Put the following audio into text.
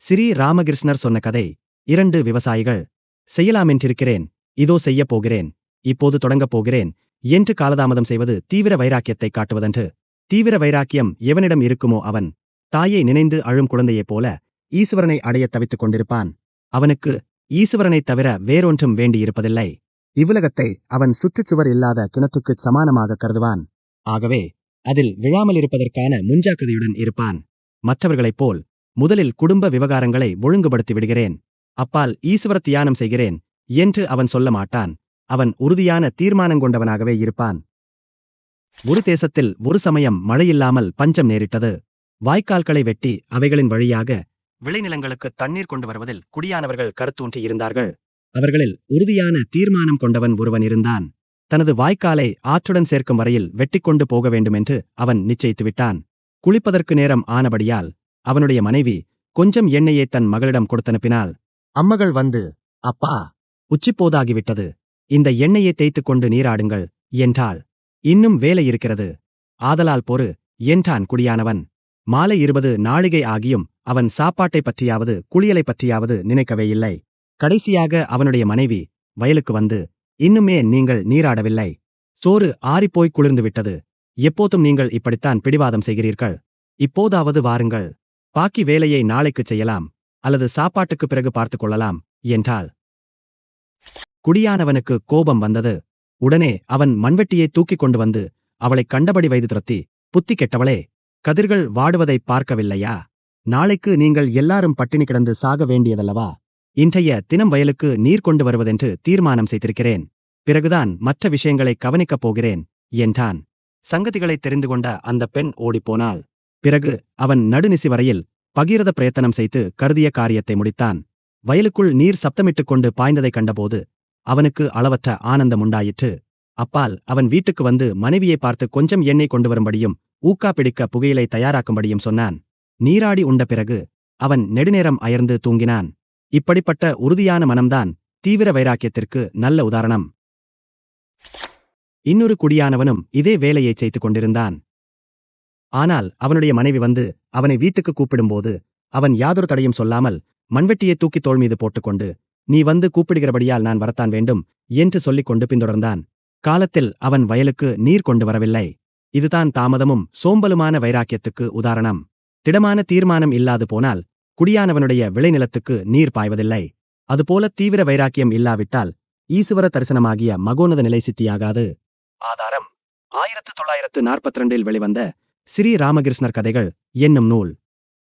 ஸ்ரீ ராமகிருஷ்ணர் சொன்ன கதை. 2 விவசாயிகள். செய்யலாமென்றிருக்கிறேன், இதோ செய்யப் போகிறேன், இப்போது தொடங்கப் போகிறேன் என்று காலதாமதம் செய்வது தீவிர வைராக்கியத்தைக் காட்டுவதன்று. தீவிர வைராக்கியம் எவனிடம் இருக்குமோ அவன் தாயை நினைந்து அழும் குழந்தையைப் போல ஈசுவரனை அடையத் தவித்துக் கொண்டிருப்பான். அவனுக்கு ஈசுவரனைத் தவிர வேறொன்றும் வேண்டியிருப்பதில்லை. இவ்வுலகத்தை அவன் சுற்றுச்சுவர் இல்லாத கிணற்றுக்குச் சமானமாக கருதுவான். ஆகவே அதில் விழாமலிருப்பதற்கான முன்ஜாக்கிரதையுடன் இருப்பான். மற்றவர்களைப் போல் முதலில் குடும்ப விவகாரங்களை ஒழுங்குபடுத்தி விடுகிறேன், அப்பால் ஈசுவர தியானம் செய்கிறேன் என்று அவன் சொல்ல மாட்டான். அவன் உறுதியான தீர்மானங்கொண்டவனாகவே இருப்பான். ஒரு தேசத்தில் ஒரு சமயம் மழையில்லாமல் பஞ்சம் நேரிட்டது. வாய்க்கால்களை வெட்டி அவைகளின் வழியாக விளைநிலங்களுக்கு தண்ணீர் கொண்டு வருவதில் குடியானவர்கள் கருத்தூன்றி இருந்தார்கள். அவர்களில் உறுதியான தீர்மானம் கொண்டவன் ஒருவன் இருந்தான். தனது வாய்க்காலை ஆற்றுடன் சேர்க்கும் வரையில் வெட்டிக்கொண்டு போக வேண்டுமென்று அவன் நிச்சயித்துவிட்டான். குளிப்பதற்கு நேரம் ஆனபடியால் அவனுடைய மனைவி கொஞ்சம் எண்ணெயை தன் மகளிடம் கொடுத்தனுப்பினாள். அம்மகள் வந்து, அப்பா, உச்சிப்போதாகிவிட்டது, இந்த எண்ணெயை தேய்த்துக் கொண்டு நீராடுங்கள் என்றாள். இன்னும் வேலை இருக்கிறது, ஆதலால் பொறு என்றான் குடியானவன். மாலை 20 நாழிகை ஆகியும் அவன் சாப்பாட்டைப் பற்றியாவது குளியலைப் பற்றியாவது நினைக்கவே இல்லை. கடைசியாக அவனுடைய மனைவி வயலுக்கு வந்து, இன்னுமே நீங்கள் நீராடவில்லை, சோறு ஆறிப்போய் குளிர்ந்துவிட்டது, எப்போதும் நீங்கள் இப்படித்தான் பிடிவாதம் செய்கிறீர்கள், இப்போதாவது வாருங்கள், பாக்கி வேலையை நாளைக்குச் செய்யலாம், அல்லது சாப்பாட்டுக்குப் பிறகு பார்த்துக் கொள்ளலாம் என்றாள். குடியானவனுக்கு கோபம் வந்தது. உடனே அவன் மண்வெட்டியை தூக்கிக் கொண்டு வந்து அவளைக் கண்டபடி வைத்து துரத்தி, புத்தி கெட்டவளே, கதிர்கள் வாடுவதைப் பார்க்கவில்லையா? நாளைக்கு நீங்கள் எல்லாரும் பட்டினி கிடந்து சாக வேண்டியதல்லவா? இன்றைய தினம் வயலுக்கு நீர் கொண்டு வருவதென்று தீர்மானம் செய்திருக்கிறேன், பிறகுதான் மற்ற விஷயங்களை கவனிக்கப் போகிறேன் என்றான். சங்கதிகளை தெரிந்து கொண்ட அந்த பெண் ஓடிப்போனாள். பிறகு அவன் நடுநிசி வரையில் பகீரத பிரயத்தனம் செய்து கருதிய காரியத்தை முடித்தான். வயலுக்குள் நீர் சப்தமிட்டுக் கொண்டு பாய்ந்ததைக் கண்டபோது அவனுக்கு அளவற்ற ஆனந்தம் உண்டாயிற்று. அப்பால் அவன் வீட்டுக்கு வந்து மனைவியை பார்த்து கொஞ்சம் எண்ணெய் கொண்டு வரும்படியும் ஊக்கா பிடிக்க புகையிலை தயாராக்கும்படியும் சொன்னான். நீராடி உண்ட பிறகு அவன் நெடுநேரம் அயர்ந்து தூங்கினான். இப்படிப்பட்ட உறுதியான மனம்தான் தீவிர வைராக்கியத்திற்கு நல்ல உதாரணம். இன்னொரு குடியானவனும் இதே வேலையைச் செய்து கொண்டிருந்தான். ஆனால் அவனுடைய மனைவி வந்து அவனை வீட்டுக்கு கூப்பிடும்போது அவன் யாதொரு தடையும் சொல்லாமல் மண்வெட்டியை தூக்கி தோள் மீது போட்டுக்கொண்டு, நீ வந்து கூப்பிடுகிறபடியால் நான் வரத்தான் வேண்டும் என்று சொல்லிக் கொண்டு பின்தொடர்ந்தான். காலத்தில் அவன் வயலுக்கு நீர் கொண்டு வரவில்லை. இதுதான் தாமதமும் சோம்பலுமான வைராக்கியத்துக்கு உதாரணம். திடமான தீர்மானம் இல்லாது போனால் குடியானவனுடைய விளைநிலத்துக்கு நீர் பாய்வதில்லை. அதுபோல தீவிர வைராக்கியம் இல்லாவிட்டால் ஈசுவர தரிசனமாகிய மகோனத நிலை சித்தியாகாது. ஆதாரம் 1942 வெளிவந்த ஸ்ரீ ராமகிருஷ்ணர் கதைகள் என்னும் நூல்.